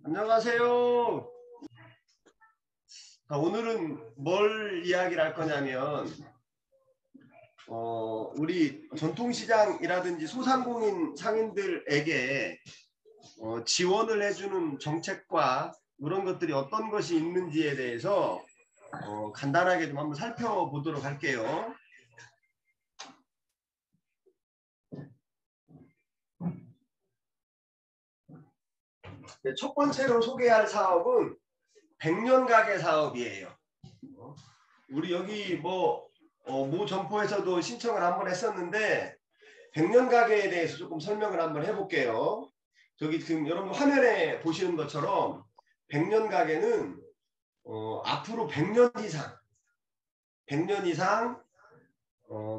안녕하세요. 오늘은 뭘 이야기를 할 거냐면 우리 전통시장이라든지 소상공인 상인들에게 지원을 해주는 정책과 이런 것들이 어떤 것이 있는지에 대해서 간단하게 좀 한번 살펴보도록 할게요. 첫 번째로 소개할 사업은 백년가게 사업이에요. 우리 여기 모 점포에서도 신청을 한번 했었는데 백년가게에 대해서 조금 설명을 한번 해볼게요. 저기 지금 여러분 화면에 보시는 것처럼 백년가게는 앞으로 100년 이상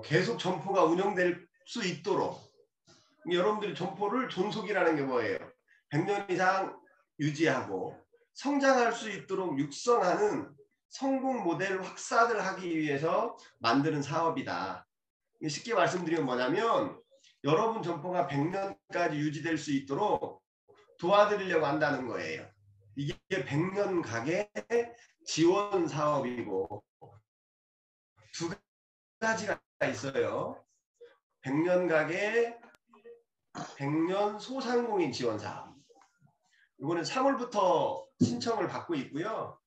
계속 점포가 운영될 수 있도록 여러분들이 점포를 존속이라는 게 뭐예요? 100년 이상 유지하고 성장할 수 있도록 육성하는 성공 모델 확산을 하기 위해서 만드는 사업이다. 쉽게 말씀드리면 뭐냐면 여러분 점포가 100년까지 유지될 수 있도록 도와드리려고 한다는 거예요. 이게 100년 가게 지원 사업이고 두 가지가 있어요. 100년 가게, 100년 소상공인 지원 사업. 이거는 3월부터 신청을 받고 있고요.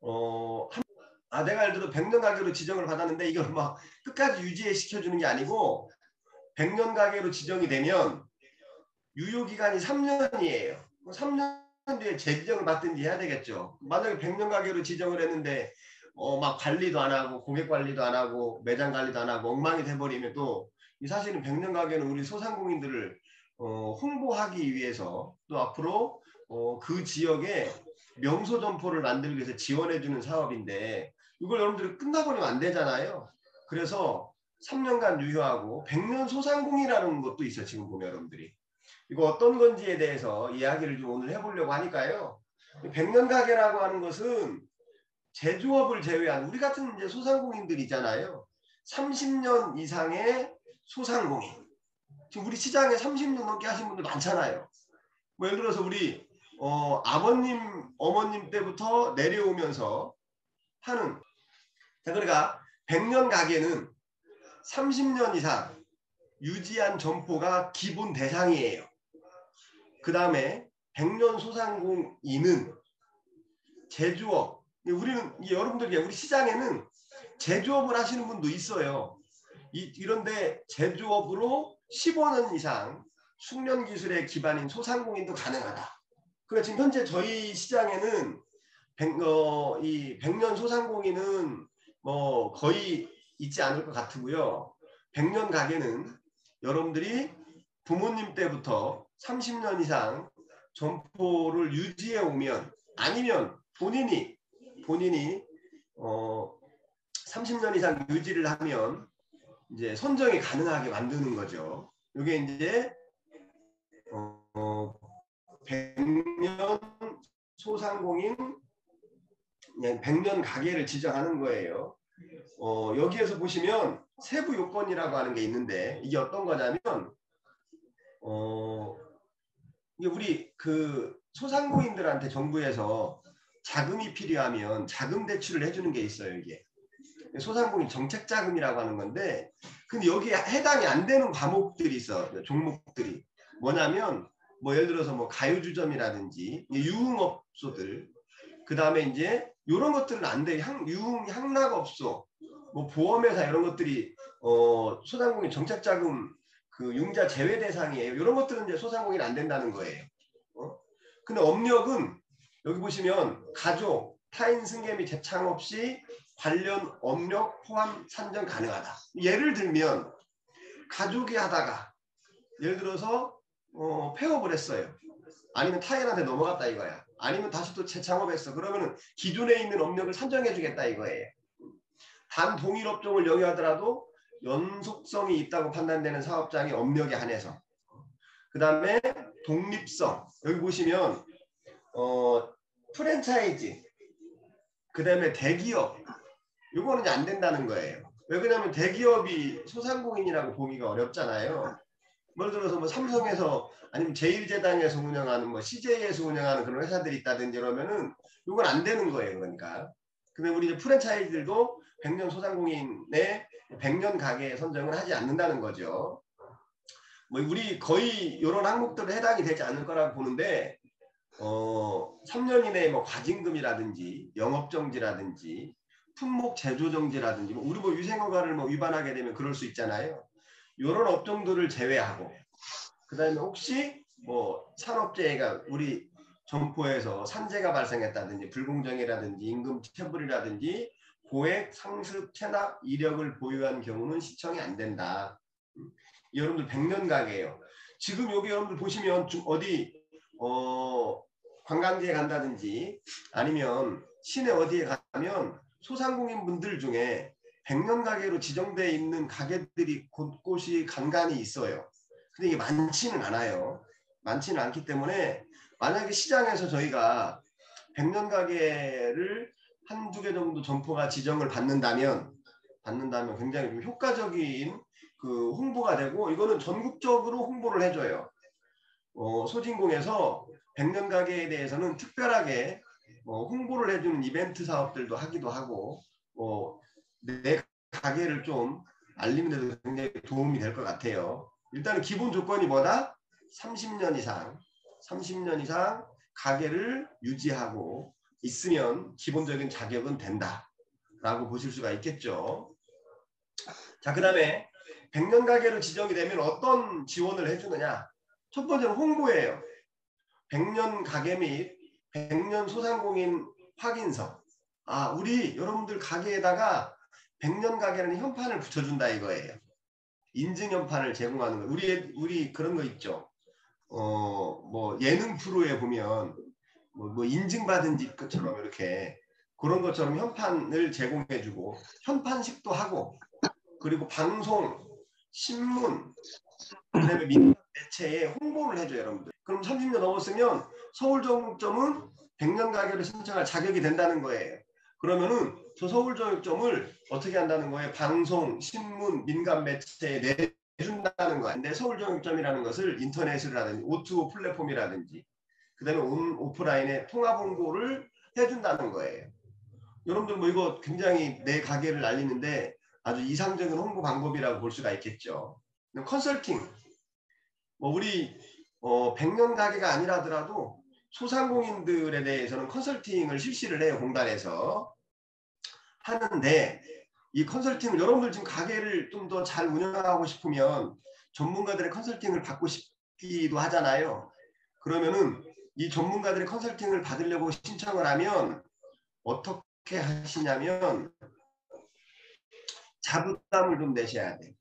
내가 예를 들어 100년 가게로 지정을 받았는데 이걸 막 끝까지 유지시켜주는 게 아니고 100년 가게로 지정이 되면 유효기간이 3년이에요. 3년 뒤에 재지정을 받든지 해야 되겠죠. 만약에 100년 가게로 지정을 했는데 막 관리도 안 하고 고객 관리도 안 하고 매장 관리도 안 하고 엉망이 돼버리면 또 사실은 100년 가게는 우리 소상공인들을 홍보하기 위해서 또 앞으로 그 지역에 명소 점포를 만들기 위해서 지원해주는 사업인데 이걸 여러분들이 끝나버리면 안 되잖아요. 그래서 3년간 유효하고 100년 소상공이라는 것도 있어요. 지금 보면 여러분들이. 이거 어떤 건지에 대해서 이야기를 좀 오늘 해보려고 하니까요. 100년 가게라고 하는 것은 제조업을 제외한 우리 같은 이제 소상공인들이잖아요. 30년 이상의 소상공인. 지금 우리 시장에 30년 넘게 하신 분들 많잖아요. 뭐 예를 들어서 우리 아버님, 어머님 때부터 내려오면서 하는. 자, 그러니까 100년 가게는 30년 이상 유지한 점포가 기본 대상이에요. 그 다음에 100년 소상공인은 제조업. 우리는 여러분들 우리 시장에는 제조업을 하시는 분도 있어요. 이런데 제조업으로 15년 이상 숙련 기술에 기반인 소상공인도 가능하다. 그러니까 지금 현재 저희 시장에는 이 100년 소상공인은 뭐 거의 있지 않을 것 같고요. 100년 가게는 여러분들이 부모님 때부터 30년 이상 점포를 유지해 오면 아니면 본인이 30년 이상 유지를 하면 이제 선정이 가능하게 만드는 거죠. 이게 이제 100년 소상공인 100년 가게를 지정하는 거예요. 여기에서 보시면 세부 요건이라고 하는 게 있는데 이게 어떤 거냐면 이게 우리 그 소상공인들한테 정부에서 자금이 필요하면 자금 대출을 해주는 게 있어요. 이게 소상공인 정책자금이라고 하는 건데 근데 여기에 해당이 안 되는 과목들이 있어. 종목들이 뭐냐면 뭐 예를 들어서 뭐 가요주점이라든지 유흥업소들 그 다음에 이제 이런 것들은 안 돼. 향락업소 뭐 보험회사 이런 것들이 소상공인 정책자금 그 융자 제외 대상이에요. 이런 것들은 이제 소상공인 안 된다는 거예요. 근데 업력은 여기 보시면 가족, 타인 승계 및 재창업 시 관련 업력 포함 산정 가능하다. 예를 들면 가족이 하다가 예를 들어서 폐업을 했어요. 아니면 타인한테 넘어갔다 이거야. 아니면 다시 또 재창업했어. 그러면은 기존에 있는 업력을 산정해 주겠다 이거예요. 단 동일 업종을 영위하더라도 연속성이 있다고 판단되는 사업장의 업력에 한해서. 그 다음에 독립성. 여기 보시면 프랜차이즈. 그 다음에 대기업. 이거는 이제 안 된다는 거예요. 왜 그러냐면 대기업이 소상공인이라고 보기가 어렵잖아요. 예를 들어서 뭐 삼성에서 아니면 제일제당에서 운영하는 뭐 CJ에서 운영하는 그런 회사들이 있다든지 이러면은 이건 안 되는 거예요. 그러니까. 근데 우리 이제 프랜차이즈들도 100년 소상공인의 100년 가게 선정을 하지 않는다는 거죠. 뭐 우리 거의 이런 항목들은 해당이 되지 않을 거라고 보는데 3년 이내에 뭐 과징금이라든지 영업정지라든지 품목 제조정지라든지 뭐 우리 뭐 위생허가를 뭐 위반하게 되면 그럴 수 있잖아요. 이런 업종들을 제외하고 그다음에 혹시 뭐 산업재해가 우리 점포에서 산재가 발생했다든지 불공정이라든지 임금 체불이라든지 고액 상습 체납 이력을 보유한 경우는 시청이 안 된다. 여러분들 100년 가게예요. 지금 여기 여러분들 보시면 어디 관광지에 간다든지 아니면 시내 어디에 가면 소상공인 분들 중에 100년 가게로 지정되어 있는 가게들이 곳곳이 간간히 있어요. 근데 이게 많지는 않아요. 많지는 않기 때문에 만약에 시장에서 저희가 100년 가게를 한두 개 정도 점포가 지정을 받는다면 굉장히 좀 효과적인 그 홍보가 되고 이거는 전국적으로 홍보를 해줘요. 소진공에서 100년 가게에 대해서는 특별하게 홍보를 해주는 이벤트 사업들도 하기도 하고 내 가게를 좀 알리는 데도 굉장히 도움이 될 것 같아요. 일단은 기본 조건이 뭐다? 30년 이상 가게를 유지하고 있으면 기본적인 자격은 된다라고 보실 수가 있겠죠. 자, 그 다음에 100년 가게로 지정이 되면 어떤 지원을 해주느냐? 첫 번째는 홍보예요. 100년 가게 및 100년 소상공인 확인서. 아, 우리 여러분들 가게에다가 100년 가게라는 현판을 붙여준다 이거예요. 인증 현판을 제공하는 거. 우리 그런 거 있죠. 뭐 예능 프로에 보면 뭐 인증받은 집처럼 이렇게 그런 것처럼 현판을 제공해주고 현판식도 하고 그리고 방송, 신문, 그다음에 민간 매체에 홍보를 해줘요, 여러분들. 그럼 30년 넘었으면 서울정육점은 100년 가게를 신청할 자격이 된다는 거예요. 그러면은 저 서울정육점을 어떻게 한다는 거예요? 방송, 신문, 민간 매체에 내준다는 거예요. 근데 서울정육점이라는 것을 인터넷이라든지 O2O 플랫폼이라든지 그다음에 오프라인에 통합 홍보를 해준다는 거예요. 여러분들 뭐 이거 굉장히 내 가게를 알리는데 아주 이상적인 홍보 방법이라고 볼 수가 있겠죠. 컨설팅, 뭐 우리 100년 가게가 아니라더라도 소상공인들에 대해서는 컨설팅을 실시를 해요. 공단에서 하는데 이 컨설팅을 여러분들 지금 가게를 좀 더 잘 운영하고 싶으면 전문가들의 컨설팅을 받고 싶기도 하잖아요. 그러면은 이 전문가들의 컨설팅을 받으려고 신청을 하면 어떻게 하시냐면 자부담을 좀 내셔야 돼요.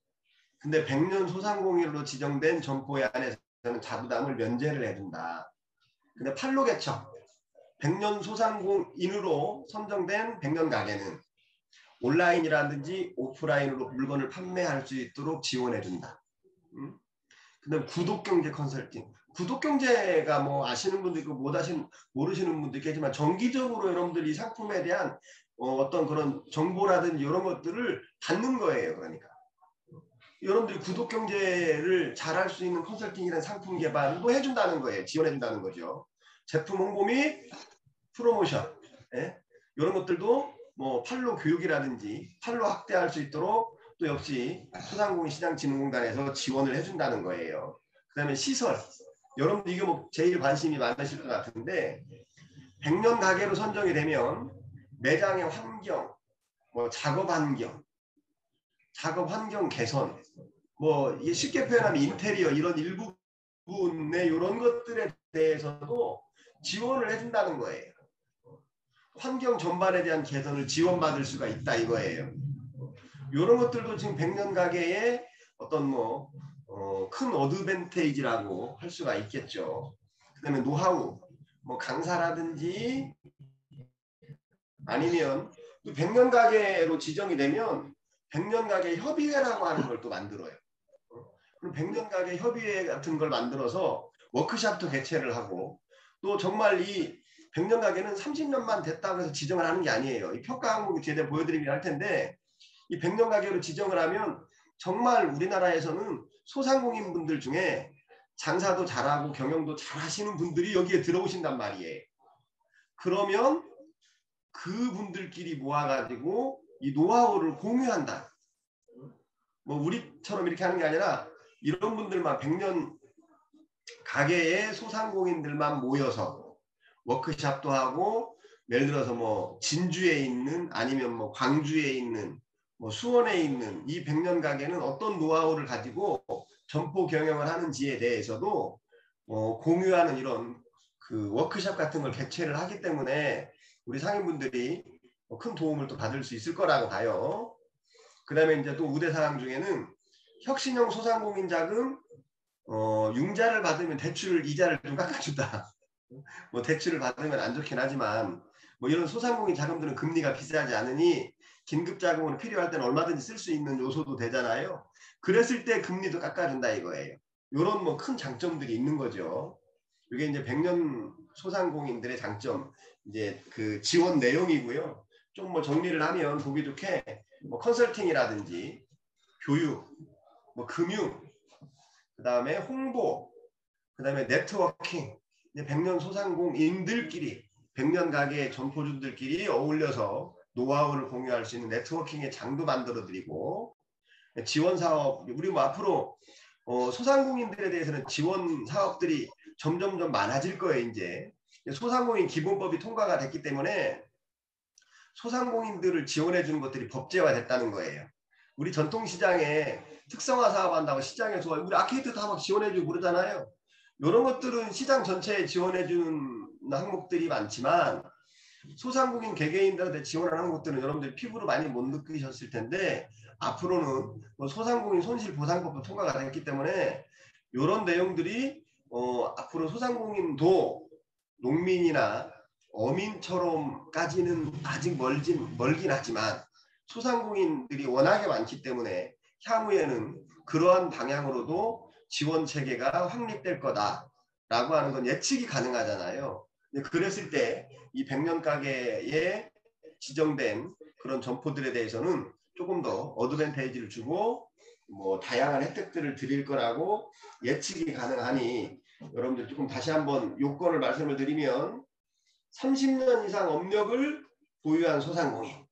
근데 100년 소상공인으로 지정된 점포에 한해서는 자부담을 면제를 해준다. 근데 판로 개척 100년 소상공인으로 선정된 100년 가게는 온라인이라든지 오프라인으로 물건을 판매할 수 있도록 지원해준다. 그다음 구독경제 컨설팅. 구독경제가 뭐 아시는 분도 있고 모르시는 분도 있겠지만 정기적으로 여러분들 이 상품에 대한 어떤 그런 정보라든지 이런 것들을 받는 거예요. 그러니까 여러분들이 구독경제를 잘할 수 있는 컨설팅이라는 상품 개발도 해준다는 거예요. 지원해준다는 거죠. 제품 홍보 및 프로모션 이런 것들도 뭐 판로 교육이라든지 판로 확대할 수 있도록 또 역시 소상공인 시장진흥공단에서 지원을 해준다는 거예요. 그 다음에 시설. 여러분들 이게 뭐 제일 관심이 많으실 것 같은데 100년 가게로 선정이 되면 매장의 환경, 뭐 작업 환경 개선, 뭐 이게 쉽게 표현하면 인테리어 이런 일부분의 이런 것들에 대해서도 지원을 해준다는 거예요. 환경 전반에 대한 개선을 지원받을 수가 있다 이거예요. 이런 것들도 지금 100년 가게의 어떤 큰 어드밴테이지라고 할 수가 있겠죠. 그다음에 노하우, 뭐 강사라든지 아니면 100년 가게로 지정이 되면 100년 가게 협의회라고 하는 걸 또 만들어요. 그럼 100년 가게 협의회 같은 걸 만들어서 워크숍도 개최를 하고 또 정말 이 100년 가게는 30년만 됐다고 해서 지정을 하는 게 아니에요. 이 평가 항목이 제대로 보여드리긴 할 텐데 이 100년 가게로 지정을 하면 정말 우리나라에서는 소상공인 분들 중에 장사도 잘하고 경영도 잘하시는 분들이 여기에 들어오신단 말이에요. 그러면 그분들끼리 모아가지고 이 노하우를 공유한다. 뭐 우리처럼 이렇게 하는 게 아니라 이런 분들만 100년 가게의 소상공인들만 모여서 워크숍도 하고, 예를 들어서 뭐 진주에 있는 아니면 뭐 광주에 있는 뭐 수원에 있는 이 100년 가게는 어떤 노하우를 가지고 점포 경영을 하는지에 대해서도 공유하는 이런 그 워크숍 같은 걸 개최를 하기 때문에 우리 상인분들이 큰 도움을 또 받을 수 있을 거라고 봐요. 그 다음에 이제 또 우대사항 중에는 혁신형 소상공인 자금 융자를 받으면 대출 이자를 좀 깎아준다. 뭐 대출을 받으면 안 좋긴 하지만 뭐 이런 소상공인 자금들은 금리가 비싸지 않으니 긴급 자금으로 필요할 때는 얼마든지 쓸 수 있는 요소도 되잖아요. 그랬을 때 금리도 깎아준다 이거예요. 이런 뭐 큰 장점들이 있는 거죠. 이게 이제 100년 소상공인들의 장점, 이제 그 지원 내용이고요. 좀 뭐 정리를 하면 보기 좋게 뭐 컨설팅이라든지 교육, 뭐 금융, 그 다음에 홍보, 그 다음에 네트워킹, 100년 소상공인들끼리 100년 가게 점포주들끼리 어울려서 노하우를 공유할 수 있는 네트워킹의 장도 만들어드리고, 지원 사업, 우리 뭐 앞으로 소상공인들에 대해서는 지원 사업들이 점점점 많아질 거예요. 이제 소상공인 기본법이 통과가 됐기 때문에 소상공인들을 지원해 주는 것들이 법제화됐다는 거예요. 우리 전통시장에 특성화 사업한다고 시장에서 우리 아케이드 다 막 지원해 주고 그러잖아요. 이런 것들은 시장 전체에 지원해 주는 항목들이 많지만 소상공인 개개인들한테 지원하는 항목들은 여러분들이 피부로 많이 못 느끼셨을 텐데, 앞으로는 뭐 소상공인 손실보상법도 통과가 됐기 때문에 이런 내용들이 앞으로 소상공인도 농민이나 어민처럼까지는 아직 멀긴 하지만 소상공인들이 워낙에 많기 때문에 향후에는 그러한 방향으로도 지원 체계가 확립될 거다라고 하는 건 예측이 가능하잖아요. 그랬을 때 이 100년 가게에 지정된 그런 점포들에 대해서는 조금 더 어드밴테이지를 주고 뭐 다양한 혜택들을 드릴 거라고 예측이 가능하니, 여러분들 조금 다시 한번 요건을 말씀을 드리면 30년 이상 업력을 보유한 소상공인,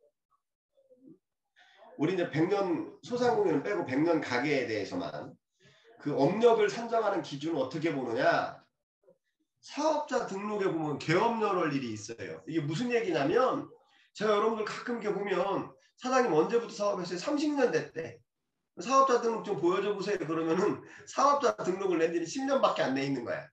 우리 이제 100년 소상공인을 빼고 100년 가게에 대해서만 그 업력을 산정하는 기준은 어떻게 보느냐, 사업자 등록에 보면 개업연월 일이 있어요. 이게 무슨 얘기냐면, 제가 여러분들 가끔 이렇게 보면 사장님 언제부터 사업했어요? 30년 됐대. 사업자 등록 좀 보여줘 보세요. 그러면은 사업자 등록을 낸 지는 10년밖에 안 돼 있는 거야.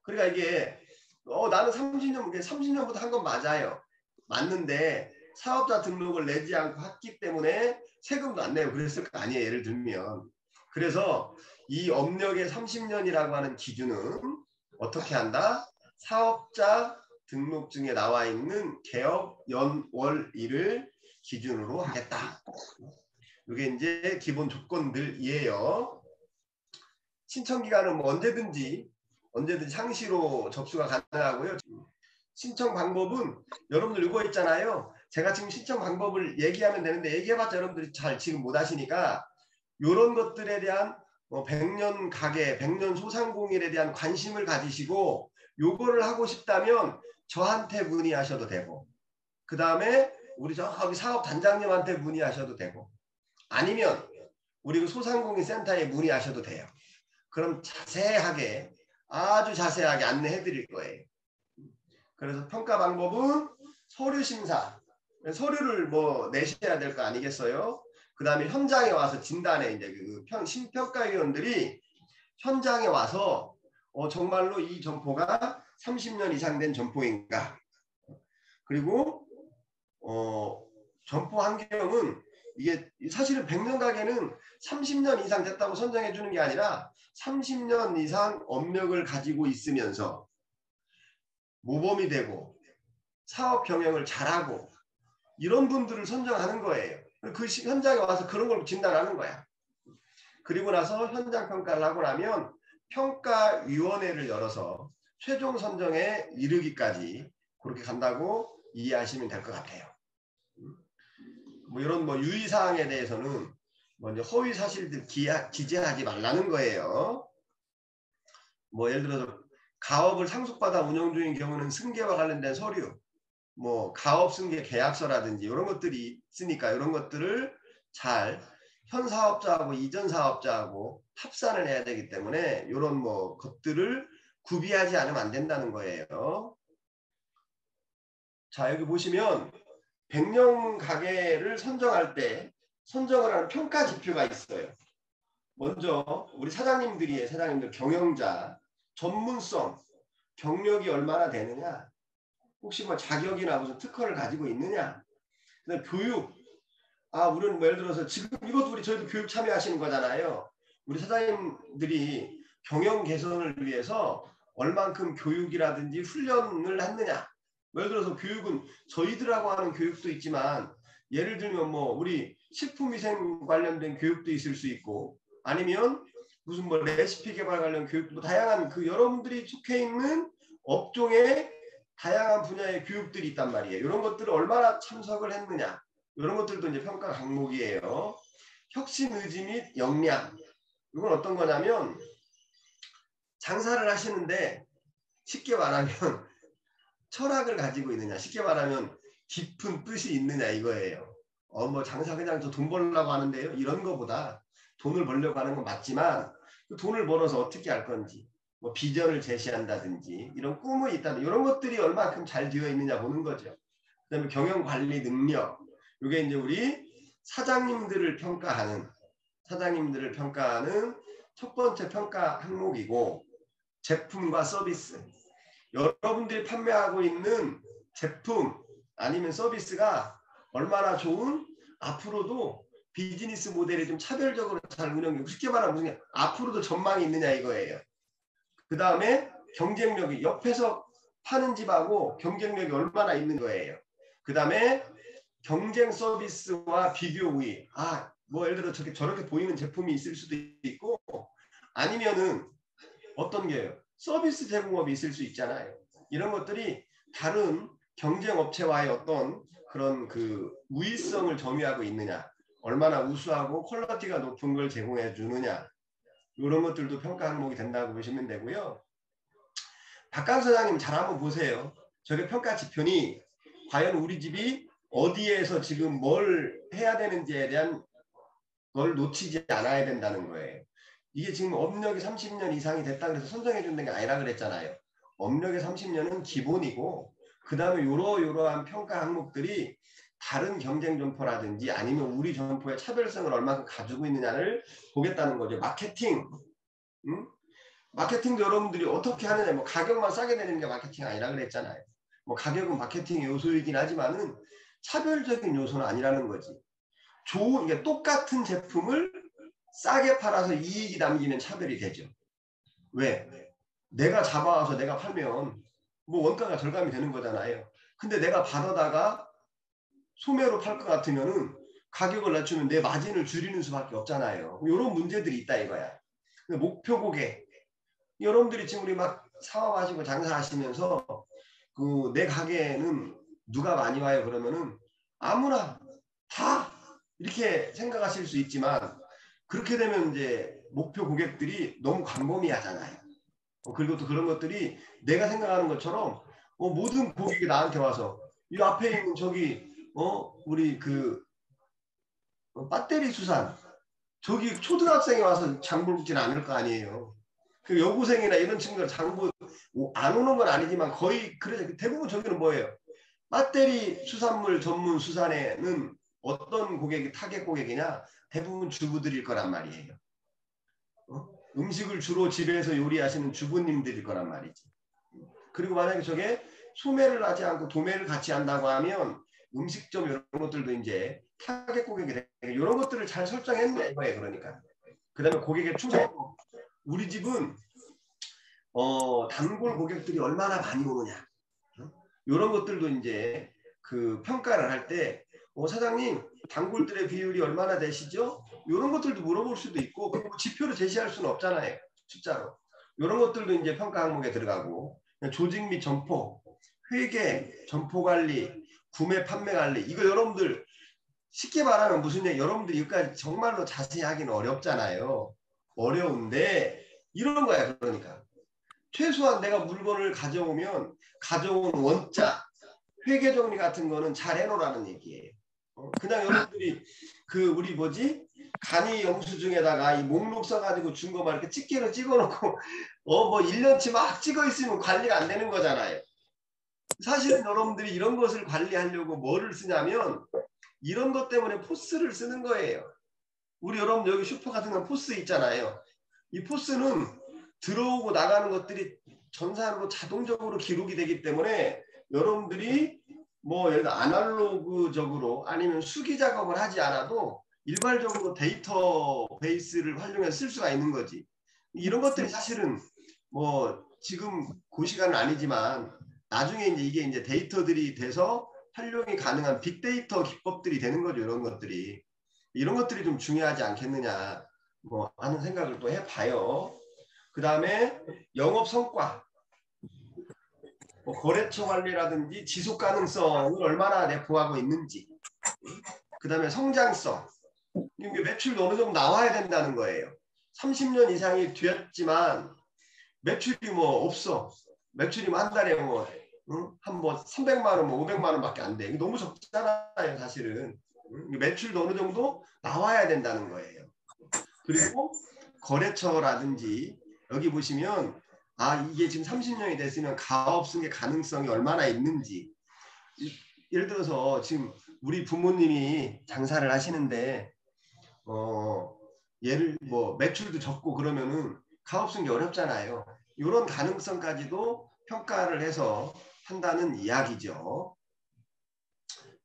그러니까 이게 나는 30년부터 한 건 맞아요. 맞는데 사업자 등록을 내지 않고 했기 때문에 세금도 안 내고 그랬을 거 아니에요. 예를 들면. 그래서 이 업력의 30년이라고 하는 기준은 어떻게 한다? 사업자 등록증에 나와 있는 개업 연월일을 기준으로 하겠다. 이게 이제 기본 조건들이에요. 신청 기간은 뭐 언제든지 상시로 접수가 가능하고요. 신청 방법은 여러분들 이거 있잖아요. 제가 지금 신청 방법을 얘기하면 되는데 얘기해봤자 여러분들이 잘 지금 못 하시니까 이런 것들에 대한 100년 가게, 100년 소상공인에 대한 관심을 가지시고 요거를 하고 싶다면 저한테 문의하셔도 되고, 그 다음에 우리 저기 사업단장님한테 문의하셔도 되고, 아니면 우리 그 소상공인 센터에 문의하셔도 돼요. 그럼 자세하게, 아주 자세하게 안내해 드릴 거예요. 그래서 평가 방법은 서류 심사, 서류를 뭐 내셔야 될 거 아니겠어요? 그 다음에 현장에 와서 진단에 이제 그 심평가위원들이 현장에 와서 정말로 이 점포가 30년 이상 된 점포인가, 그리고 점포 환경은 이게 사실은 100년 가게는 30년 이상 됐다고 선정해 주는 게 아니라 30년 이상 업력을 가지고 있으면서 모범이 되고 사업 경영을 잘하고 이런 분들을 선정하는 거예요. 그 현장에 와서 그런 걸 진단하는 거야. 그리고 나서 현장 평가를 하고 나면 평가위원회를 열어서 최종 선정에 이르기까지 그렇게 간다고 이해하시면 될 것 같아요. 뭐 이런 뭐 유의사항에 대해서는 먼저 허위 사실들 기재하지 말라는 거예요. 뭐 예를 들어서 가업을 상속받아 운영 중인 경우는 승계와 관련된 서류, 뭐 가업 승계 계약서라든지 이런 것들이 있으니까 이런 것들을 잘 현 사업자하고 이전 사업자하고 합산을 해야 되기 때문에 이런 뭐 것들을 구비하지 않으면 안 된다는 거예요. 자, 여기 보시면 100년 가게를 선정할 때 선정을 하는 평가 지표가 있어요. 먼저 우리 사장님들 경영자 전문성, 경력이 얼마나 되느냐, 혹시 뭐 자격이나 무슨 특허를 가지고 있느냐, 그다음 교육. 우리는 뭐 예를 들어서 지금 이것도 저희도 교육 참여하시는 거잖아요. 우리 사장님들이 경영 개선을 위해서 얼만큼 교육이라든지 훈련을 했느냐. 예를 들어서 교육은 저희들하고 하는 교육도 있지만 예를 들면 뭐 우리 식품위생 관련된 교육도 있을 수 있고 아니면 무슨 뭐 레시피 개발 관련 교육도 다양한 그 여러분들이 속해 있는 업종의 다양한 분야의 교육들이 있단 말이에요. 이런 것들을 얼마나 참석을 했느냐. 이런 것들도 이제 평가 항목이에요. 혁신 의지 및 역량. 이건 어떤 거냐면 장사를 하시는데 쉽게 말하면 철학을 가지고 있느냐. 쉽게 말하면 깊은 뜻이 있느냐 이거예요. 뭐 장사 그냥 저 돈 벌려고 하는데요. 이런 거보다 돈을 벌려고 하는 건 맞지만 그 돈을 벌어서 어떻게 할 건지 뭐 비전을 제시한다든지 이런 꿈이 있다든지 이런 것들이 얼마큼 잘 되어 있느냐 보는 거죠. 그다음에 경영 관리 능력. 이게 이제 우리 사장님들을 평가하는 첫 번째 평가 항목이고 제품과 서비스. 여러분들이 판매하고 있는 제품 아니면 서비스가 얼마나 좋은 앞으로도 비즈니스 모델이 좀 차별적으로 잘 운영되고 쉽게 말하면 앞으로도 전망이 있느냐 이거예요. 그 다음에 경쟁력이 옆에서 파는 집하고 경쟁력이 얼마나 있는 거예요. 그 다음에 경쟁 서비스와 비교 우위. 뭐 예를 들어 저렇게 보이는 제품이 있을 수도 있고 아니면은 어떤 게요? 서비스 제공업이 있을 수 있잖아요. 이런 것들이 다른 경쟁 업체와의 어떤 그런 그 우위성을 점유하고 있느냐, 얼마나 우수하고 퀄리티가 높은 걸 제공해 주느냐, 이런 것들도 평가 항목이 된다고 보시면 되고요. 박강 사장님 잘 한번 보세요. 저게 평가 지표니 과연 우리 집이 어디에서 지금 뭘 해야 되는지에 대한 걸 놓치지 않아야 된다는 거예요. 이게 지금 업력이 30년 이상이 됐다 그래서 선정해 준다는 게 아니라 그랬잖아요. 업력이 30년은 기본이고 그 다음에 이러한 평가 항목들이 다른 경쟁 점포라든지 아니면 우리 점포의 차별성을 얼마큼 가지고 있느냐를 보겠다는 거죠. 마케팅. 마케팅도 여러분들이 어떻게 하느냐. 뭐 가격만 싸게 내는 게 마케팅 아니라 그랬잖아요. 뭐 가격은 마케팅의 요소이긴 하지만은 차별적인 요소는 아니라는 거지. 그러니까 똑같은 제품을 싸게 팔아서 이익이 남기는 차별이 되죠. 왜? 내가 잡아와서 내가 팔면 뭐 원가가 절감이 되는 거잖아요. 근데 내가 받아다가 소매로 팔 것 같으면은 가격을 낮추면 내 마진을 줄이는 수밖에 없잖아요. 이런 문제들이 있다 이거야. 목표 고객. 여러분들이 지금 우리 막 사업하시고 장사하시면서 그 내 가게에는 누가 많이 와요 그러면은 아무나 다 이렇게 생각하실 수 있지만 그렇게 되면 이제 목표 고객들이 너무 광범위하잖아요. 그리고 또 그런 것들이 내가 생각하는 것처럼 모든 고객이 나한테 와서 이 앞에 있는 저기 우리 그 배터리 수산 저기 초등학생이 와서 장볼 붙지는 않을 거 아니에요. 그 여고생이나 이런 친구들 장볼 안 오는 건 아니지만 거의 그래서 대부분 저기는 뭐예요? 배터리 수산물 전문 수산에는 어떤 고객이 타겟 고객이냐? 대부분 주부들일 거란 말이에요. 음식을 주로 집에서 요리하시는 주부님들일 거란 말이지. 그리고 만약에 저게 소매를 하지 않고 도매를 같이 한다고 하면 음식점 이런 것들도 이제 타겟 고객이 되게 이런 것들을 잘 설정했네 이거예요. 그러니까. 그 다음에 고객의 충성. 우리 집은 단골 고객들이 얼마나 많이 오느냐. 이런 것들도 이제 그 평가를 할 때 사장님 단골들의 비율이 얼마나 되시죠? 이런 것들도 물어볼 수도 있고 그리고 지표를 제시할 수는 없잖아요. 숫자로. 이런 것들도 이제 평가 항목에 들어가고 조직 및 점포, 회계, 점포 관리, 구매 판매 관리 이거 여러분들 쉽게 말하면 무슨 얘기, 여러분들이 여기까지 정말로 자세히 하기는 어렵잖아요. 어려운데 이런 거야. 그러니까 최소한 내가 물건을 가져오면 가져온 원자, 회계 정리 같은 거는 잘 해놓으라는 얘기예요. 그냥 여러분들이 그 우리 뭐지? 간이 영수증에다가 이 목록 써가지고 준 거만 이렇게 집게로 찍어놓고 뭐 1년치 막 찍어 있으면 관리가 안 되는 거잖아요. 사실은 여러분들이 이런 것을 관리하려고 뭐를 쓰냐면 이런 것 때문에 포스를 쓰는 거예요. 우리 여러분 여기 슈퍼 같은 건 포스 있잖아요. 이 포스는 들어오고 나가는 것들이 전산으로 자동적으로 기록이 되기 때문에 여러분들이 뭐 예를 들어 아날로그적으로 아니면 수기 작업을 하지 않아도 일괄적으로 데이터베이스를 활용해서 쓸 수가 있는 거지. 이런 것들이 사실은 뭐 지금 그 시간은 아니지만 나중에 이제 이게 데이터들이 돼서 활용이 가능한 빅데이터 기법들이 되는 거죠. 이런 것들이. 이런 것들이 좀 중요하지 않겠느냐 뭐 하는 생각을 또 해봐요. 그 다음에 영업 성과, 뭐 거래처 관리라든지 지속 가능성을 얼마나 내포하고 있는지, 그 다음에 성장성, 매출도 어느 정도 나와야 된다는 거예요. 30년 이상이 되었지만 매출이 뭐 없어. 매출이 뭐 한 달에 뭐 한 뭐 300만 원, 뭐 500만 원밖에 안 돼. 너무 적잖아요, 사실은. 매출도 어느 정도 나와야 된다는 거예요. 그리고 거래처라든지 여기 보시면 이게 지금 30년이 됐으면 가업 승계 가능성이 얼마나 있는지. 예를 들어서 지금 우리 부모님이 장사를 하시는데 얘를 뭐 매출도 적고 그러면은 가업 승계 어렵잖아요. 이런 가능성까지도 평가를 해서 한다는 이야기죠.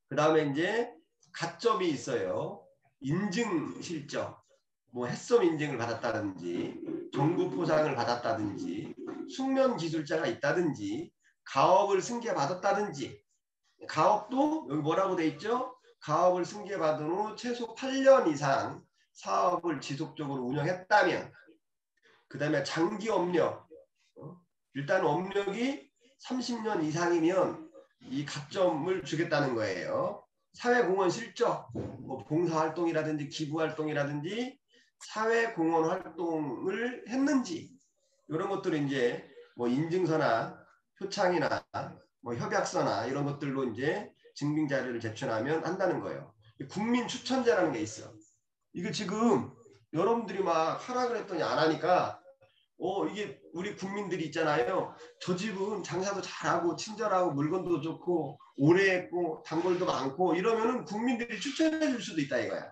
그 다음에 이제 가점이 있어요. 인증 실적, 뭐 햇섬 인증을 받았다든지 정부 포상을 받았다든지 숙련 기술자가 있다든지 가업을 승계받았다든지, 가업도 여기 뭐라고 돼 있죠? 가업을 승계받은 후 최소 8년 이상 사업을 지속적으로 운영했다면, 그 다음에 장기 업력, 일단 업력이 30년 이상이면 이 가점을 주겠다는 거예요. 사회공헌 실적, 뭐 봉사활동이라든지 기부활동이라든지 사회공헌 활동을 했는지, 이런 것들을 이제 뭐 인증서나 표창이나 뭐 협약서나 이런 것들로 이제 증빙 자료를 제출하면 한다는 거예요. 국민 추천제라는 게 있어. 이거 지금 여러분들이 막 하라 그랬더니 안 하니까 이게 우리 국민들이 있잖아요. 저 집은 장사도 잘하고 친절하고 물건도 좋고 오래 했고 단골도 많고 이러면은 국민들이 추천해 줄 수도 있다 이거야.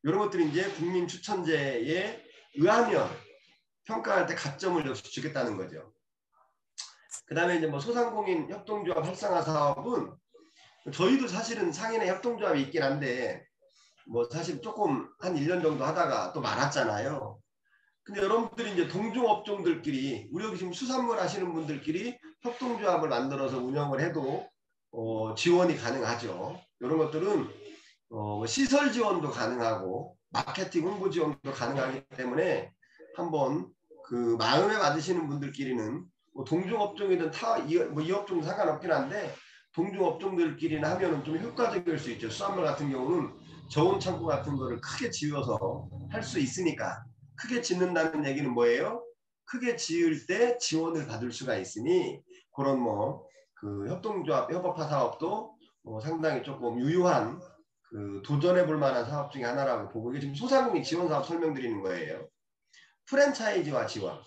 이런 것들이 이제 국민 추천제에 의하면 평가할 때 가점을 역시 주겠다는 거죠. 그 다음에 이제 뭐 소상공인 협동조합 활성화 사업은 저희도 사실은 상인의 협동조합이 있긴 한데 뭐 사실 조금 한 1년 정도 하다가 또 말았잖아요. 근데 여러분들이 이제 동종업종들끼리, 우리 여기 지금 수산물 하시는 분들끼리 협동조합을 만들어서 운영을 해도 지원이 가능하죠. 이런 것들은 시설 지원도 가능하고 마케팅 홍보 지원도 가능하기 때문에 한번 그 마음에 맞으시는 분들끼리는 뭐 동종업종이든 이 업종도 상관없긴 한데 동종업종들끼리는 하면은 좀 효과적일 수 있죠. 수산물 같은 경우는 저온 창고 같은 거를 크게 지어서 할 수 있으니까. 크게 짓는다는 얘기는 뭐예요? 크게 지을 때 지원을 받을 수가 있으니 그런 뭐 그 협동조합 협업화 사업도 상당히 조금 유효한 그 도전해 볼 만한 사업 중에 하나라고 보고, 이게 지금 소상공인 지원 사업 설명드리는 거예요. 프랜차이즈와 지원.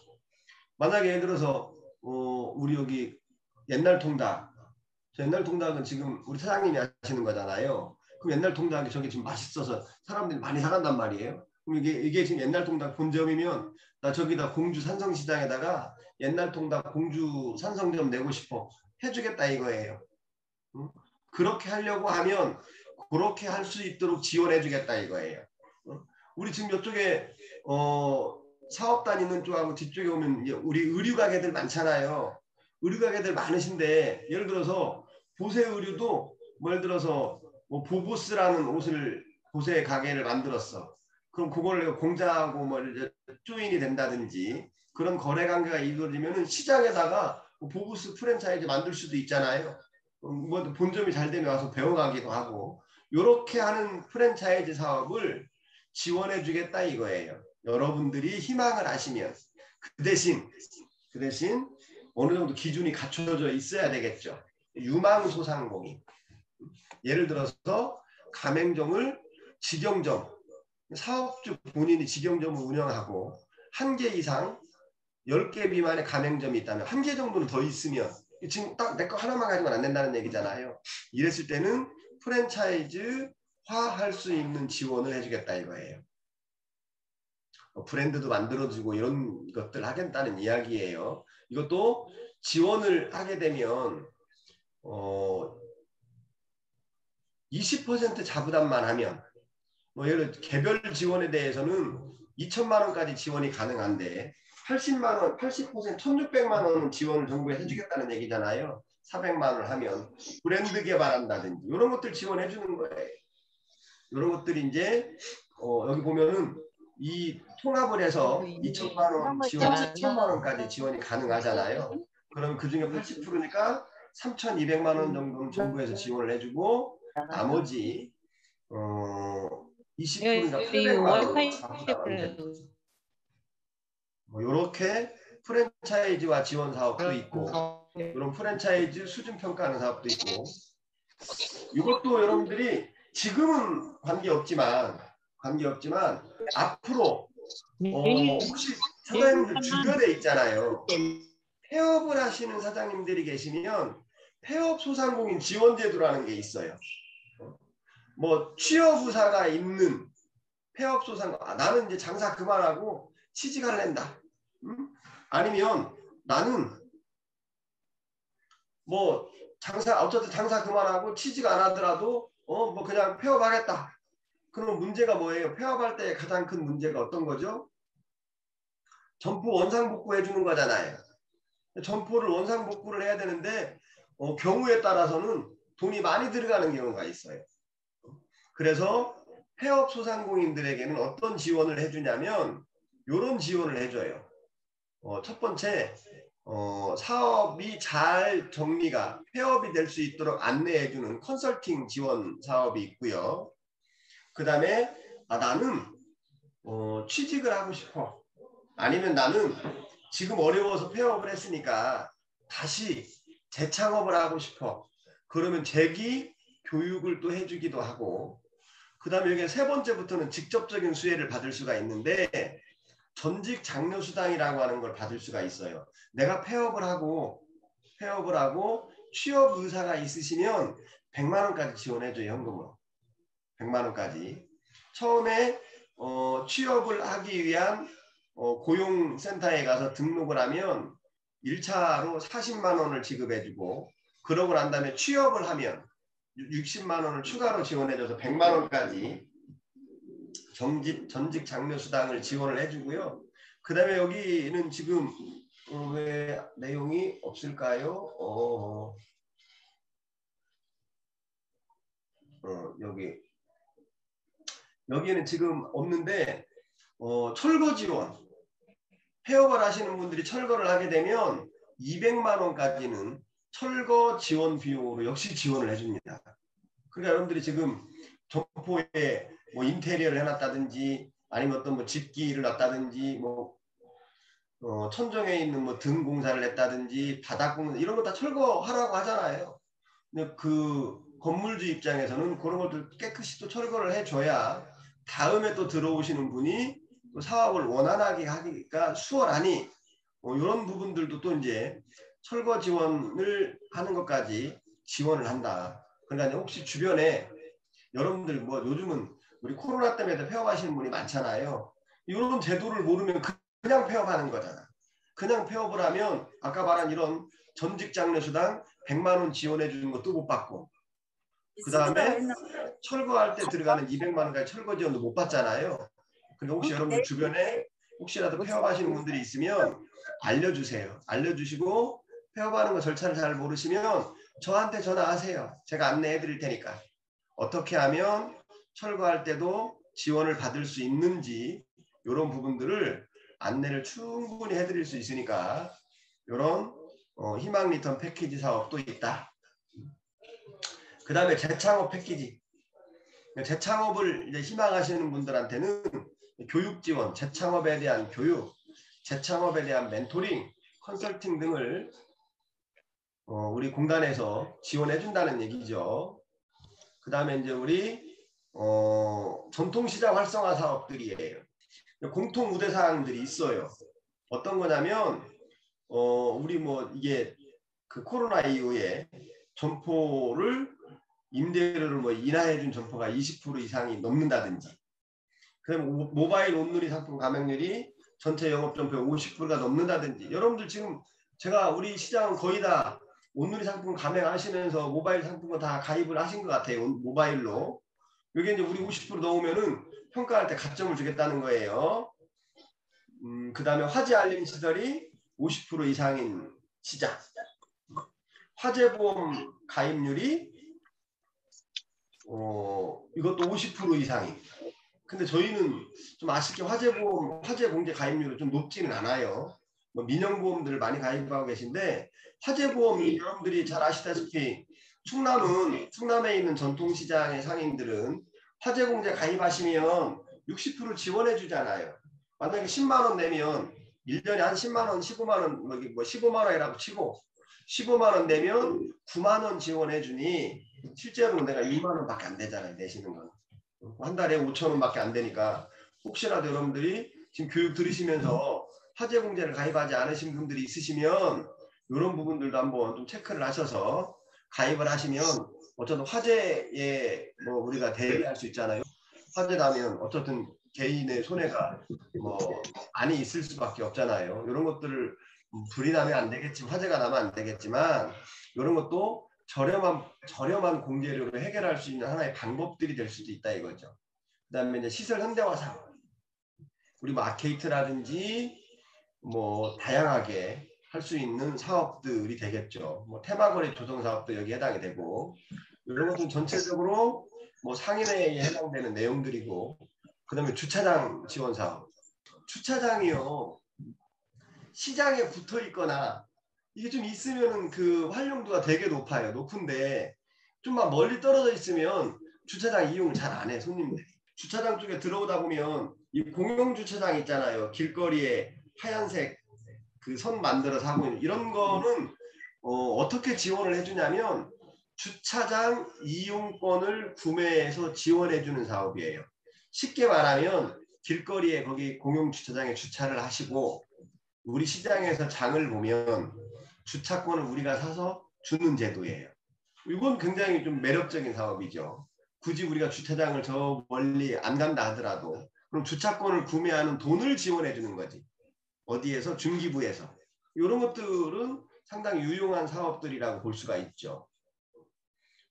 만약에 예를 들어서 우리 여기 옛날 통닭, 옛날 통닭은 지금 우리 사장님이 하시는 거잖아요. 그럼 옛날 통닭이 저게 지금 맛있어서 사람들이 많이 사간단 말이에요. 그럼 이게 지금 옛날 통닭 본점이면 나 저기다 공주 산성시장에다가 옛날 통닭 공주 산성점 내고 싶어. 해주겠다 이거예요. 응? 그렇게 하려고 하면 그렇게 할 수 있도록 지원해 주겠다 이거예요. 우리 지금 이쪽에 사업단 있는 쪽하고 뒤쪽에 오면 우리 의류 가게들 많잖아요. 의류 가게들 많으신데 예를 들어서 보세 의류도 뭐 예를 들어서 뭐 보보스라는 옷을 보세 가게를 만들었어. 그럼 그걸 공장하고 뭐 조인이 된다든지 그런 거래 관계가 이루어지면 시장에다가 보보스 프랜차이즈 만들 수도 있잖아요. 뭐 본점이 잘 되면 와서 배워가기도 하고 이렇게 하는 프랜차이즈 사업을 지원해 주겠다 이거예요. 여러분들이 희망을 하시면 그 대신 어느 정도 기준이 갖춰져 있어야 되겠죠. 유망소상공인. 예를 들어서 가맹점을 직영점, 사업주 본인이 직영점을 운영하고 1개 이상 10개 미만의 가맹점이 있다면 1개 정도는 더 있으면 지금 딱 내 거 하나만 가지고는 안 된다는 얘기잖아요. 이랬을 때는 프랜차이즈화 할 수 있는 지원을 해주겠다 이거예요. 브랜드도 만들어주고 이런 것들 하겠다는 이야기예요. 이것도 지원을 하게 되면 20% 자부담만 하면 뭐 예를 들어 개별 지원에 대해서는 2천만 원까지 지원이 가능한데 80만 원, 80% 1,600만 원은 지원을 정부에 해주겠다는 얘기잖아요. 400만 원을 하면 브랜드 개발한다든지 이런 것들 지원해 주는 거예요. 이런 것들이 이제 여기 보면은 이 통합을 해서 2천만 원 지원, 7천만 원까지 지원이 가능하잖아요. 그럼 그 중에 80%니까 3,200만 원 정도는 정부에서 지원을 해주고 나머지 20%니까 800만 원 자부담을 해주고 뭐 이렇게 프랜차이즈와 지원 사업도 있고 이런 프랜차이즈 수준 평가하는 사업도 있고 이것도 여러분들이 지금은 관계없지만 앞으로 혹시 사장님들 주변에 있잖아요. 폐업을 하시는 사장님들이 계시면 폐업 소상공인 지원 제도라는 게 있어요. 뭐 취업 의사가 있는 폐업 소상공인 나는 이제 장사 그만하고 취직을 한다. 아니면 나는 뭐 어쨌든 장사 그만하고 취직 안 하더라도 뭐 그냥 폐업하겠다. 그럼 문제가 뭐예요? 폐업할 때 가장 큰 문제가 어떤 거죠? 점포 원상복구 해주는 거잖아요. 점포를 원상복구를 해야 되는데 경우에 따라서는 돈이 많이 들어가는 경우가 있어요. 그래서 폐업 소상공인들에게는 어떤 지원을 해주냐면 이런 지원을 해줘요. 첫 번째 사업이 잘 정리가 폐업이 될 수 있도록 안내해주는 컨설팅 지원 사업이 있고요. 그 다음에 나는 취직을 하고 싶어. 아니면 나는 지금 어려워서 폐업을 했으니까 다시 재창업을 하고 싶어. 그러면 재기 교육을 또 해주기도 하고 그 다음에 여기 세 번째부터는 직접적인 수혜를 받을 수가 있는데 전직 장려수당이라고 하는 걸 받을 수가 있어요. 내가 폐업을 하고 취업 의사가 있으시면 100만 원까지 지원해줘요. 현금으로. 100만 원까지. 처음에 취업을 하기 위한 고용센터에 가서 등록을 하면 1차로 40만 원을 지급해주고 그러고 난 다음에 취업을 하면 60만 원을 추가로 지원해줘서 100만 원까지 전직 장려수당을 지원을 해주고요. 그 다음에 여기는 지금 왜 내용이 없을까요? 여기에는 지금 없는데 철거 지원 폐업을 하시는 분들이 철거를 하게 되면 200만 원까지는 철거 지원 비용으로 역시 지원을 해줍니다. 그러니까 여러분들이 지금 점포에 뭐 인테리어를 해놨다든지 아니면 어떤 뭐 집기를 놨다든지 뭐 천정에 있는 뭐 등 공사를 했다든지 바닥 공사 이런 거 다 철거하라고 하잖아요. 근데 그 건물주 입장에서는 그런 것들 깨끗이 또 철거를 해줘야 다음에 또 들어오시는 분이 또 사업을 원활하게 하기가 수월하니 이런 부분들도 또 이제 철거 지원을 하는 것까지 지원을 한다. 그러니까 혹시 주변에 여러분들 뭐 요즘은 우리 코로나 때문에 폐업하시는 분이 많잖아요. 이런 제도를 모르면 그냥 폐업하는 거잖아. 그냥 폐업을 하면 아까 말한 이런 전직 장려수당 100만 원 지원해 주는 것도 못 받고 그 다음에 철거할 때 들어가는 200만 원까지 철거 지원도 못 받잖아요. 그러니까 혹시 여러분들 주변에 혹시라도 폐업하시는 분들이 있으면 알려주세요. 알려주시고 폐업하는 거 절차를 잘 모르시면 저한테 전화하세요. 제가 안내해 드릴 테니까. 어떻게 하면 철거할 때도 지원을 받을 수 있는지 이런 부분들을 안내를 충분히 해드릴 수 있으니까 이런 희망 리턴 패키지 사업도 있다. 그 다음에 재창업 패키지. 재창업을 이제 희망하시는 분들한테는 교육 지원, 재창업에 대한 교육, 재창업에 대한 멘토링, 컨설팅 등을 우리 공단에서 지원해 준다는 얘기죠. 그 다음에 이제 우리 전통시장 활성화 사업들이에요. 공통 우대 사항들이 있어요. 어떤 거냐면 우리 뭐 이게 그 코로나 이후에 점포를 임대료를 뭐 인하해 준 점포가 20% 이상이 넘는다든지, 그다음에 모바일 온누리 상품 가맹률이 전체 영업 점포의 50%가 넘는다든지. 여러분들 지금 제가 우리 시장은 거의 다 온누리 상품 가맹하시면서 모바일 상품은 다 가입을 하신 것 같아요. 모바일로. 여기 이제 우리 50% 넘으면은 평가할 때 가점을 주겠다는 거예요. 그 다음에 화재 알림 시설이 50% 이상인 시장. 화재보험 가입률이 이것도 50% 이상입니다. 근데 저희는 좀 아쉽게 화재보험, 화재공제 가입률이 좀 높지는 않아요. 뭐 민영보험들을 많이 가입하고 계신데, 화재보험이 여러분들이 잘 아시다시피 충남에 있는 전통시장의 상인들은 화재공제 가입하시면 60% 지원해 주잖아요. 만약에 10만 원 내면 1년에 한 10만 원, 15만 원, 뭐 15만 원이라고 치고 15만 원 내면 9만 원 지원해 주니 실제로 내가 2만 원밖에 안 되잖아요. 내시는 건. 한 달에 5천 원밖에 안 되니까 혹시라도 여러분들이 지금 교육 들으시면서 화재공제를 가입하지 않으신 분들이 있으시면 이런 부분들도 한번 좀 체크를 하셔서 가입을 하시면 어쨌든 화재에 뭐 우리가 대비할 수 있잖아요. 화재 나면 어쨌든 개인의 손해가 뭐 많이 있을 수밖에 없잖아요. 이런 것들을 불이 나면 안 되겠지만, 화재가 나면 안 되겠지만, 이런 것도 저렴한 공제료로 해결할 수 있는 하나의 방법들이 될 수도 있다 이거죠. 그다음에 이제 시설 현대화 사업, 우리 뭐 아케이트라든지 뭐 다양하게 할 수 있는 사업들이 되겠죠. 뭐 테마거리 조성 사업도 여기 해당이 되고, 이런 것은 전체적으로 뭐 상인회에 해당되는 내용들이고, 그다음에 주차장 지원 사업. 주차장이요, 시장에 붙어 있거나 이게 좀 있으면은 그 활용도가 되게 높아요. 높은데 좀만 멀리 떨어져 있으면 주차장 이용을 잘 안 해, 손님들이. 주차장 쪽에 들어오다 보면 이 공용 주차장 있잖아요. 길거리에 하얀색 그 선 만들어서 하고 있는 이런 거는 어떻게 지원을 해주냐면 주차장 이용권을 구매해서 지원해주는 사업이에요. 쉽게 말하면 길거리에 거기 공용 주차장에 주차를 하시고 우리 시장에서 장을 보면 주차권을 우리가 사서 주는 제도예요. 이건 굉장히 좀 매력적인 사업이죠. 굳이 우리가 주차장을 저 멀리 안 간다 하더라도 그럼 주차권을 구매하는 돈을 지원해 주는 거지. 어디에서? 중기부에서. 이런 것들은 상당히 유용한 사업들이라고 볼 수가 있죠.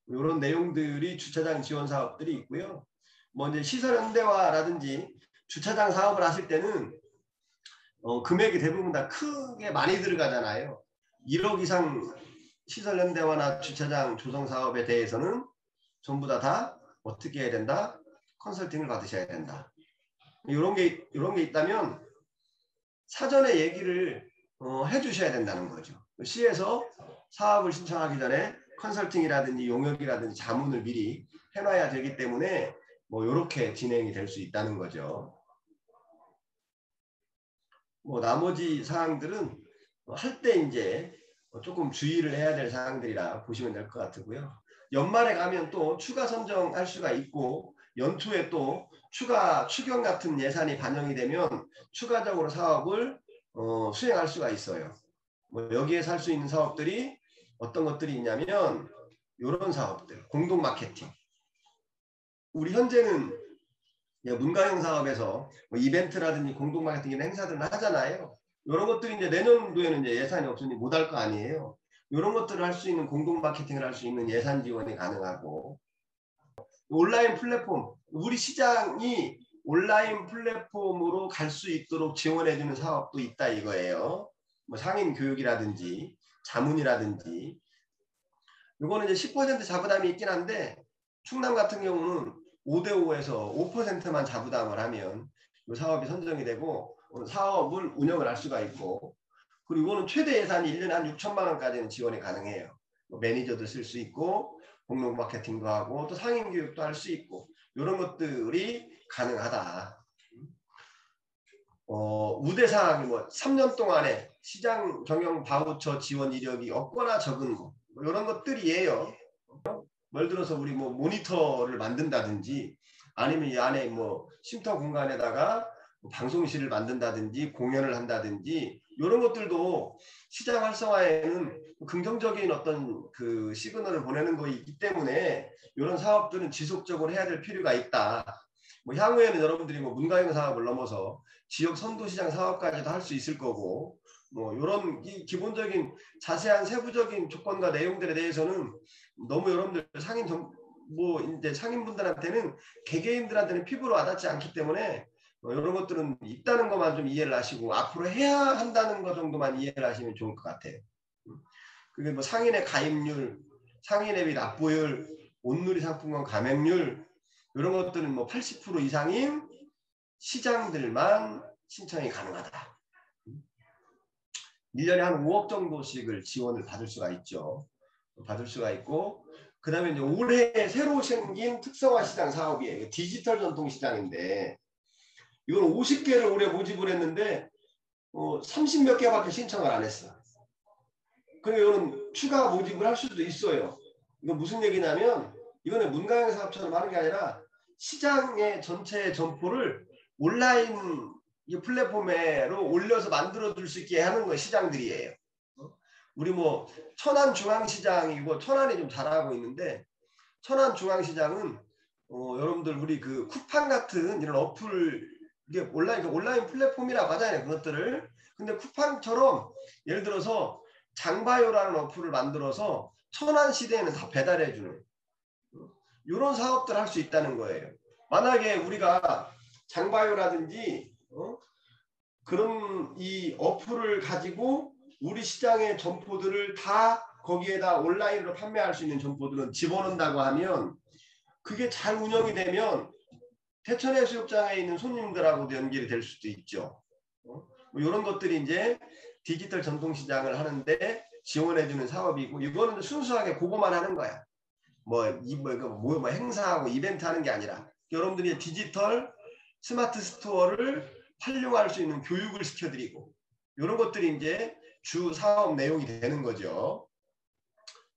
이런 내용들이 주차장 지원 사업들이 있고요. 뭐 이제 시설 현대화라든지 주차장 사업을 하실 때는 금액이 대부분 다 크게 많이 들어가잖아요. 1억 이상 시설 현대화나 주차장 조성 사업에 대해서는 전부 다 어떻게 해야 된다? 컨설팅을 받으셔야 된다. 이런 게 있다면 사전에 얘기를 해주셔야 된다는 거죠. 시에서 사업을 신청하기 전에 컨설팅이라든지 용역이라든지 자문을 미리 해놔야 되기 때문에 뭐 이렇게 진행이 될 수 있다는 거죠. 뭐 나머지 사항들은 할 때 이제 조금 주의를 해야 될 사항들이라 보시면 될 것 같고요. 연말에 가면 또 추가 선정할 수가 있고 연초에 또 추가 추경 같은 예산이 반영이 되면 추가적으로 사업을 수행할 수가 있어요. 뭐 여기에서 할 수 있는 사업들이 어떤 것들이 있냐면 이런 사업들, 공동 마케팅. 우리 현재는 문가형 사업에서 뭐 이벤트라든지 공동 마케팅 행사들을 하잖아요. 이런 것들이 이제 내년도에는 이제 예산이 없으니 못 할 거 아니에요. 이런 것들을 할 수 있는 공동 마케팅을 할 수 있는 예산 지원이 가능하고, 온라인 플랫폼, 우리 시장이 온라인 플랫폼으로 갈 수 있도록 지원해주는 사업도 있다 이거예요. 뭐 상인 교육이라든지 자문이라든지. 이거는 이제 10% 자부담이 있긴 한데 충남 같은 경우는 5대5에서 5%만 자부담을 하면 이 사업이 선정이 되고 사업을 운영을 할 수가 있고, 그리고 이거는 최대 예산이 1년에 한 6천만 원까지는 지원이 가능해요. 뭐 매니저도 쓸 수 있고 공동 마케팅도 하고 또 상인 교육도 할 수 있고 이런 것들이 가능하다. 우대사항이 뭐 3년 동안에 시장 경영 바우처 지원 이력이 없거나 적은 거, 뭐 이런 것들이에요. 예를 들어서 우리 뭐 모니터를 만든다든지 아니면 이 안에 뭐 쉼터 공간에다가 뭐 방송실을 만든다든지 공연을 한다든지 이런 것들도 시장 활성화에는 긍정적인 어떤 그 시그널을 보내는 거이기 때문에 이런 사업들은 지속적으로 해야 될 필요가 있다. 뭐 향후에는 여러분들이 뭐 문가형 사업을 넘어서 지역 선도시장 사업까지도 할 수 있을 거고 뭐 이런 기본적인 자세한 세부적인 조건과 내용들에 대해서는 너무 여러분들 뭐 이제 상인분들한테는 개개인들한테는 피부로 와닿지 않기 때문에 이런 것들은 있다는 것만 좀 이해를 하시고 앞으로 해야 한다는 것 정도만 이해를 하시면 좋을 것 같아요. 그게 뭐 상인의 가입률, 상인의 및 납부율, 온누리 상품권 감액률 이런 것들은 뭐 80% 이상인 시장들만 신청이 가능하다. 1년에 한 5억 정도씩을 지원을 받을 수가 있죠. 받을 수가 있고 그 다음에 이제 올해 새로 생긴 특성화 시장 사업이에요. 디지털 전통시장인데 이건 50개를 올해 모집을 했는데 30몇 개밖에 신청을 안 했어. 그러니까 이거는 추가 모집을 할 수도 있어요. 이건 무슨 얘기냐면 이거는 문가형 사업처럼 하는 게 아니라 시장의 전체 점포를 온라인 플랫폼으로 올려서 만들어줄 수 있게 하는 거예요. 시장들이에요. 우리 뭐 천안중앙시장이고 천안이 좀 잘하고 있는데 천안중앙시장은 여러분들 우리 그 쿠팡 같은 이런 어플 이게 온라인 플랫폼이라고 하잖아요. 그것들을. 근데 쿠팡처럼 예를 들어서 장바요라는 어플을 만들어서 천안시대에는 다 배달해주는 이런 사업들 할 수 있다는 거예요. 만약에 우리가 장바요라든지 그런 이 어플을 가지고 우리 시장의 점포들을 다 거기에다 온라인으로 판매할 수 있는 점포들은 집어넣는다고 하면 그게 잘 운영이 되면 태천해수욕장에 있는 손님들하고도 연결이 될 수도 있죠. 뭐 이런 것들이 이제 디지털 전통시장을 하는데 지원해주는 사업이고 이거는 순수하게 그거만 하는 거야. 뭐 행사하고 이벤트 하는 게 아니라 여러분들이 디지털 스마트 스토어를 활용할 수 있는 교육을 시켜드리고 이런 것들이 이제 주 사업 내용이 되는 거죠.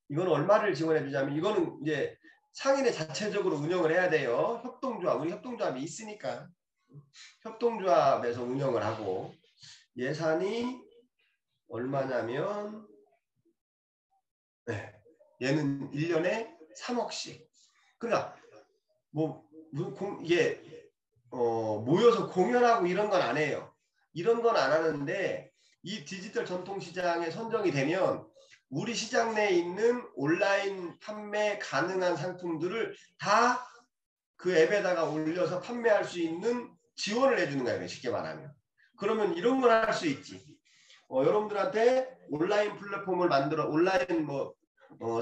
이건 얼마를 지원해 주자면 이거는 이제 상인의 자체적으로 운영을 해야 돼요. 협동조합, 우리 협동조합이 있으니까 협동조합에서 운영을 하고 예산이 얼마냐면 얘는 1년에 3억씩. 그러니까 이게 모여서 공연하고 이런 건 안 해요. 이런 건 안 하는데 이 디지털 전통시장에 선정이 되면 우리 시장 내에 있는 온라인 판매 가능한 상품들을 다 그 앱에다가 올려서 판매할 수 있는 지원을 해주는 거예요. 쉽게 말하면. 그러면 이런 걸 할 수 있지. 여러분들한테 온라인 플랫폼을 만들어 온라인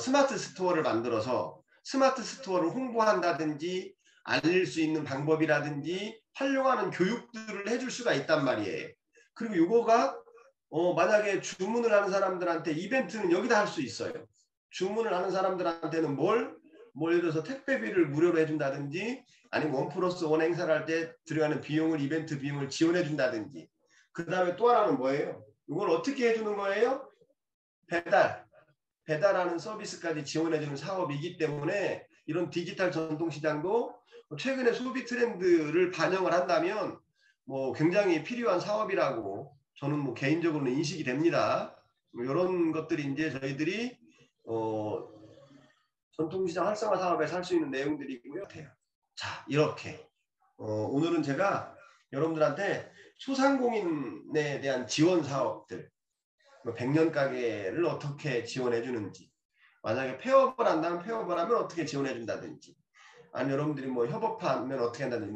스마트 스토어를 만들어서 스마트 스토어를 홍보한다든지 알릴 수 있는 방법이라든지 활용하는 교육들을 해줄 수가 있단 말이에요. 그리고 이거가 만약에 주문을 하는 사람들한테 이벤트는 여기다 할 수 있어요. 주문을 하는 사람들한테는 예를 들어서 택배비를 무료로 해준다든지 아니면 1+1 행사를 할 때 들어가는 비용을 이벤트 비용을 지원해 준다든지 그 다음에 또 하나는 뭐예요? 이걸 어떻게 해주는 거예요? 배달하는 서비스까지 지원해주는 사업이기 때문에 이런 디지털 전통시장도 최근에 소비 트렌드를 반영을 한다면 굉장히 필요한 사업이라고 저는 개인적으로는 인식이 됩니다. 이런 것들이 이제 저희들이 전통시장 활성화 사업에서 할 수 있는 내용들이고요. 자, 이렇게 오늘은 제가 여러분들한테 소상공인에 대한 지원 사업들 100년 가게를 어떻게 지원해 주는지 만약에 폐업을 한다면 폐업을 하면 어떻게 지원해 준다든지 아니 여러분들이 협업하면 어떻게 한다든지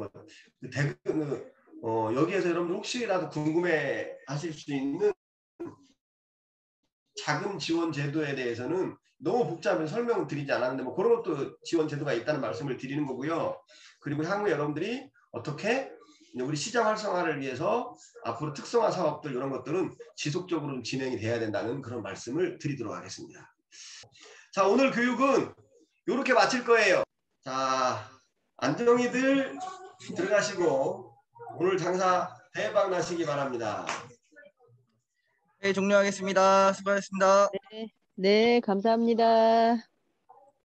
여기에서 여러분들 혹시라도 궁금해 하실 수 있는 자금 지원 제도에 대해서는 너무 복잡해서 설명을 드리지 않았는데 그런 것도 지원 제도가 있다는 말씀을 드리는 거고요. 그리고 향후에 여러분들이 어떻게 우리 시장 활성화를 위해서 앞으로 특성화 사업들 이런 것들은 지속적으로 진행이 돼야 된다는 그런 말씀을 드리도록 하겠습니다. 자, 오늘 교육은 이렇게 마칠 거예요. 자, 안정이들 들어가시고 오늘 장사 대박 나시기 바랍니다. 네, 종료하겠습니다. 수고하셨습니다. 네, 감사합니다.